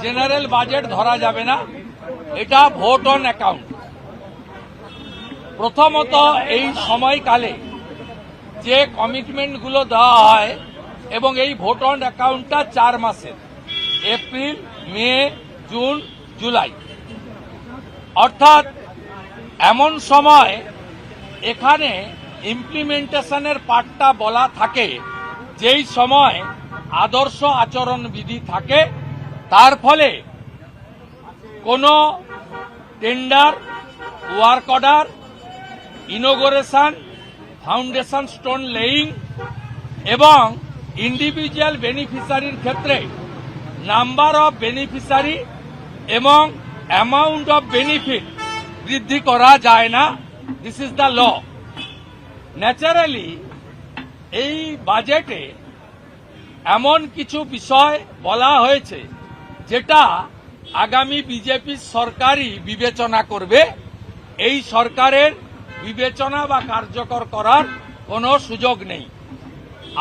General budget ধরা যাবে না, এটা ভোট অন অ্যাকাউন্ট। প্রথমত এই সময়কালে যে কমিটমেন্টগুলো দেওয়া হয় এবং এই ভোট অন অ্যাকাউন্টটা 4 মাসের, এপ্রিল, মে, জুন, জুলাই, অর্থাৎ এমন সময় এখানে ইমপ্লিমেন্টেশনের পার্টটা বলা থাকে যেই সময় আদর্শ আচরণ বিধি থাকে, তার ফলে কোনো tender, work order, inauguration, foundation stone laying এবং ইন্ডিভিজুয়াল বেনিফিশিয়ারির ক্ষেত্রে নাম্বার অফ বেনিফিশিয়ারি এবং অ্যামাউন্ট অফ বেনিফিট বৃদ্ধি করা যায় না। This is the law. Naturally এই বাজেটে এমন কিছু বিষয় বলা হয়েছে যেটা আগামী বিজেপি সরকারই বিবেচনা করবে। এই সরকারের বিবেচনা বা কার্যকর করার কোনো সুযোগ নেই।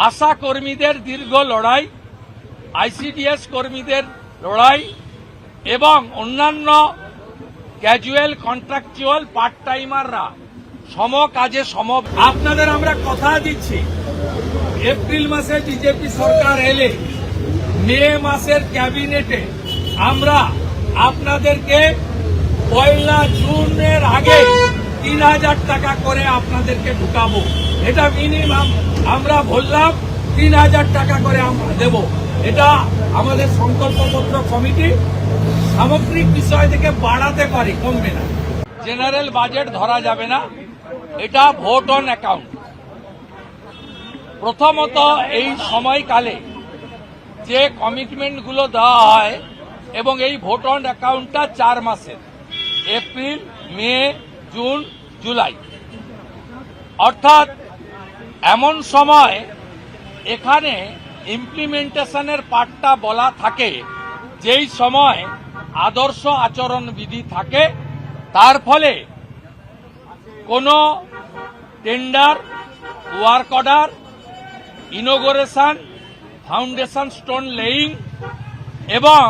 আশা কর্মীদের দীর্ঘ লড়াই, আইসিডিএস কর্মীদের লড়াই এবং অন্যান্য ক্যাজুয়াল, কন্ট্রাকচুয়াল, পার্ট টাইমাররা সম কাজে সম। আপনাদের আমরা কথা দিচ্ছি, এপ্রিল মাসে বিজেপি সরকার এলে মে মাসের ক্যাবিনেটে আমরা আপনাদেরকে 1 জুনের আগে 3000 টাকা করে আপনাদেরকে ঢুকাবো। এটা মিনিমাম আমরা বললাম, 3000 টাকা করে আমরা দেব। এটা আমাদের সংকল্পপত্র কমিটি সামগ্রিক বিষয় থেকে বাড়াতে পারি, কমবে না। জেনারেল বাজেট ধরা যাবে না, এটা ভোট অন অ্যাকাউন্ট। প্রথমত এই সময়কালে যে কমিটমেন্টগুলো দেওয়া হয় এবং এই ভোট অন অ্যাকাউন্টটা 4 মাসের, এপ্রিল, মে, জুন, জুলাই, অর্থাৎ এমন সময় এখানে ইমপ্লিমেন্টেশনের পার্টটা বলা থাকে যেই সময় আদর্শ আচরণ বিধি থাকে, তার ফলে কোনো tender, work order, inauguration, foundation stone laying এবং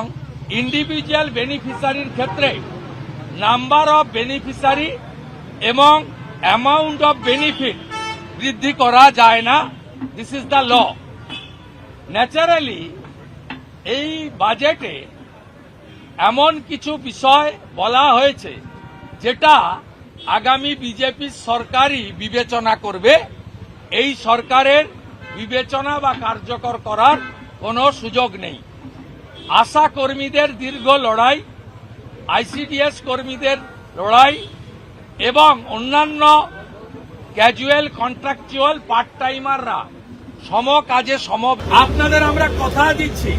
ইন্ডিভিজুয়াল বেনিফিশিয়ারির ক্ষেত্রে নাম্বার অফ বেনিফিশিয়ারি এবং অ্যামাউন্ট অফ বেনিফিট বৃদ্ধি করা যায় না। This is the law. Naturally এই বাজেটে এমন কিছু বিষয় বলা হয়েছে যেটা আগামী বিজেপি সরকারই বিবেচনা করবে। এই সরকারের বিবেচনা বা কার্যকর করার কোনো সুযোগ নেই। আশা কর্মীদের দীর্ঘ লড়াই, আইসিডিএস কর্মীদের লড়াই এবং অন্যান্য ক্যাজুয়াল, কন্ট্রাকচুয়াল, পার্ট টাইমাররা সম কাজে সম। আপনাদের আমরা কথা দিচ্ছি,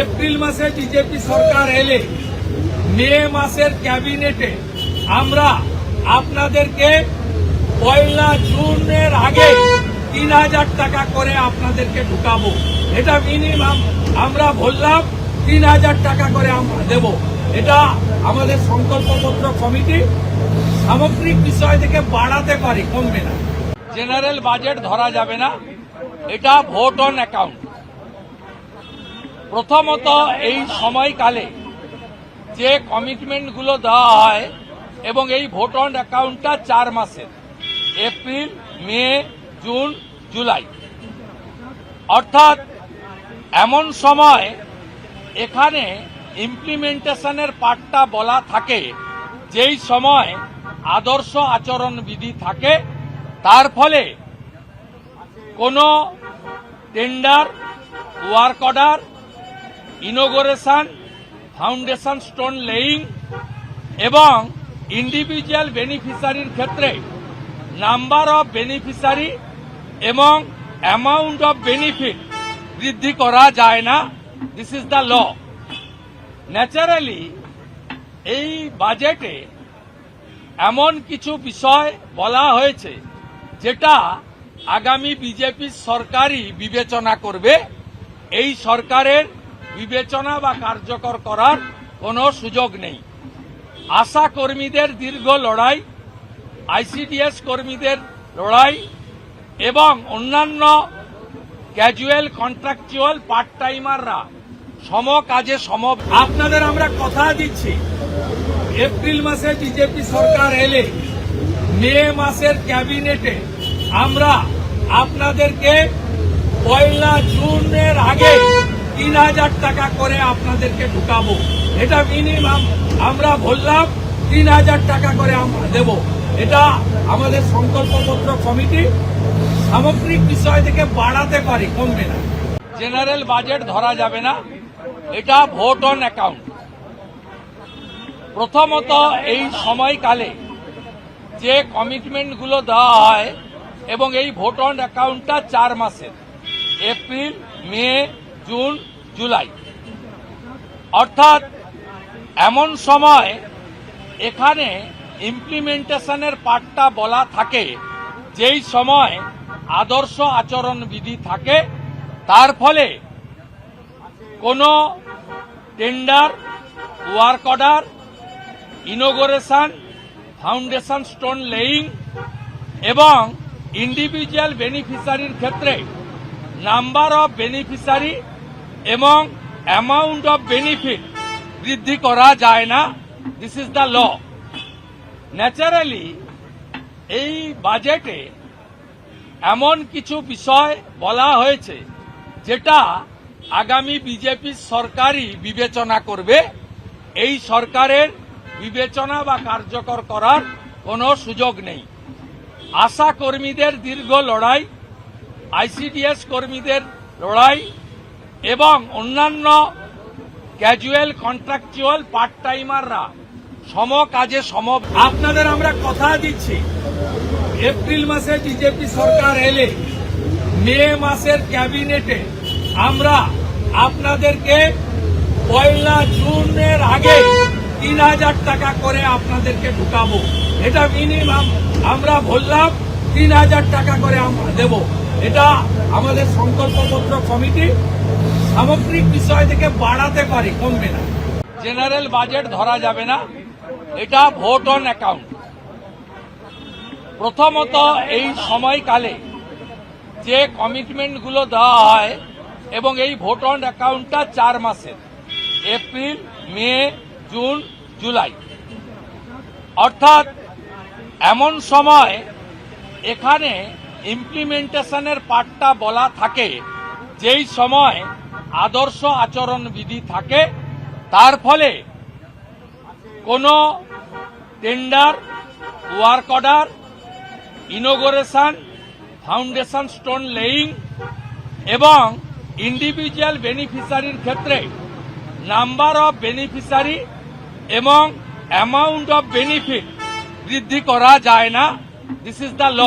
এপ্রিল মাসে বিজেপি সরকার এলে মে মাসের ক্যাবিনেটে আমরা আপনাদেরকে 1 জুনের আগে 3000 টাকা করে আপনাদেরকে ঢুকাবো। এটা মিনিমাম আমরা বললাম, 3000 টাকা করে আমরা দেব। এটা আমাদের সংকল্পপত্র কমিটি সামগ্রিক বিষয় থেকে বাড়াতে পারি, কমবে না। জেনারেল বাজেট ধরা যাবে না, এটা ভোট অন অ্যাকাউন্ট। প্রথমত এই সময়কালে যে কমিটমেন্টগুলো দেওয়া হয় এবং এই ভোট অন অ্যাকাউন্টটা 4 মাসের, এপ্রিল, মে, জুন, জুলাই, অর্থাৎ এমন সময় এখানে ইমপ্লিমেন্টেশনের পার্টটা বলা থাকে যেই সময় আদর্শ আচরণ বিধি থাকে, তার ফলে কোনো tender, work order, inauguration, foundation stone laying এবং ইন্ডিভিজুয়াল বেনিফিশিয়ারির ক্ষেত্রে নাম্বার অফ বেনিফিশিয়ারি এবং অ্যামাউন্ট অফ বেনিফিট বৃদ্ধি করা যায় না। This is the law. Naturally এই বাজেটে এমন কিছু বিষয় বলা হয়েছে যেটা আগামী বিজেপি সরকারই বিবেচনা করবে। এই সরকারের বিবেচনা বা কার্যকর করার কোনো সুযোগ নেই। আশা কর্মীদের দীর্ঘ লড়াই, আইসিডিএস কর্মীদের লড়াই এবং অন্যান্য ক্যাজুয়াল, কন্ট্রাকচুয়াল, পার্ট টাইমাররা সম কাজে সম। আপনাদের আমরা কথা দিচ্ছি, এপ্রিল মাসে বিজেপি সরকার এলে মে মাসের ক্যাবিনেটে আমরা আপনাদেরকে 1 জুনের আগে 3,000 টাকা করে আপনাদেরকে ঢুকাবো। এটা মিনিমাম আমরা বললাম 3,000 টাকা করে আমরা দেব। এটা আমাদের সংকল্পপত্র কমিটি সামগ্রিক বিষয় থেকে বাড়াতে পারি, কমবে না। জেনারেল বাজেট ধরা যাবে না, এটা ভোট অন অ্যাকাউন্ট। প্রথমত এই সময়কালে যে কমিটমেন্টগুলো দেওয়া হয় এবং এই ভোট অন অ্যাকাউন্টটা 4 মাসের, এপ্রিল, মে, জুন, জুলাই, অর্থাৎ এমন সময় এখানে ইমপ্লিমেন্টেশনের পার্টটা বলা থাকে যেই সময় আদর্শ আচরণ বিধি থাকে, তার ফলে কোনো tender, work order, inauguration, foundation stone laying এবং ইন্ডিভিজুয়াল বেনিফিশিয়ারির ক্ষেত্রে নাম্বার অফ বেনিফিশিয়ারি এবং অ্যামাউন্ট অফ বেনিফিট বৃদ্ধি করা যায় না। This is the law. Naturally এই বাজেটে এমন কিছু বিষয় বলা হয়েছে যেটা আগামী বিজেপি সরকারই বিবেচনা করবে। এই সরকারের বিবেচনা বা কার্যকর করার কোনো সুযোগ নেই। আশা কর্মীদের দীর্ঘ লড়াই, আইসিডিএস কর্মীদের লড়াই এবং অন্যান্য ক্যাজুয়াল, কন্ট্রাকচুয়াল, পার্ট টাইমাররা সম কাজে সম। আপনাদের আমরা কথা দিচ্ছি, এপ্রিল মাসে বিজেপি সরকার এলে মে মাসের ক্যাবিনেটে আমরা আপনাদেরকে 1 জুনের আগে 3,000 টাকা করে আপনাদেরকে ঢুকাবো। এটা মিনিমাম আমরা বললাম 3,000 টাকা করে আমরা দেব। এটা আমাদের সংকল্পপত্র কমিটি সামগ্রিক বিষয় থেকে বাড়াতে পারি, কমবে না। জেনারেল বাজেট ধরা যাবে না, এটা ভোট অন অ্যাকাউন্ট। প্রথমত এই সময়কালে যে কমিটমেন্টগুলো দেওয়া হয় এবং এই ভোট অন অ্যাকাউন্টটা 4 মাসের, এপ্রিল, মে, জুন, জুলাই, অর্থাৎ এমন সময় এখানে ইমপ্লিমেন্টেশনের পার্টটা বলা থাকে যেই সময় আদর্শ আচরণ বিধি থাকে, তার ফলে কোনো tender, work order, inauguration, foundation stone laying এবং ইন্ডিভিজুয়াল বেনিফিশিয়ারির ক্ষেত্রে নাম্বার অফ বেনিফিশিয়ারি এবং অ্যামাউন্ট অফ বেনিফিট বৃদ্ধি করা যায় না। This is the law.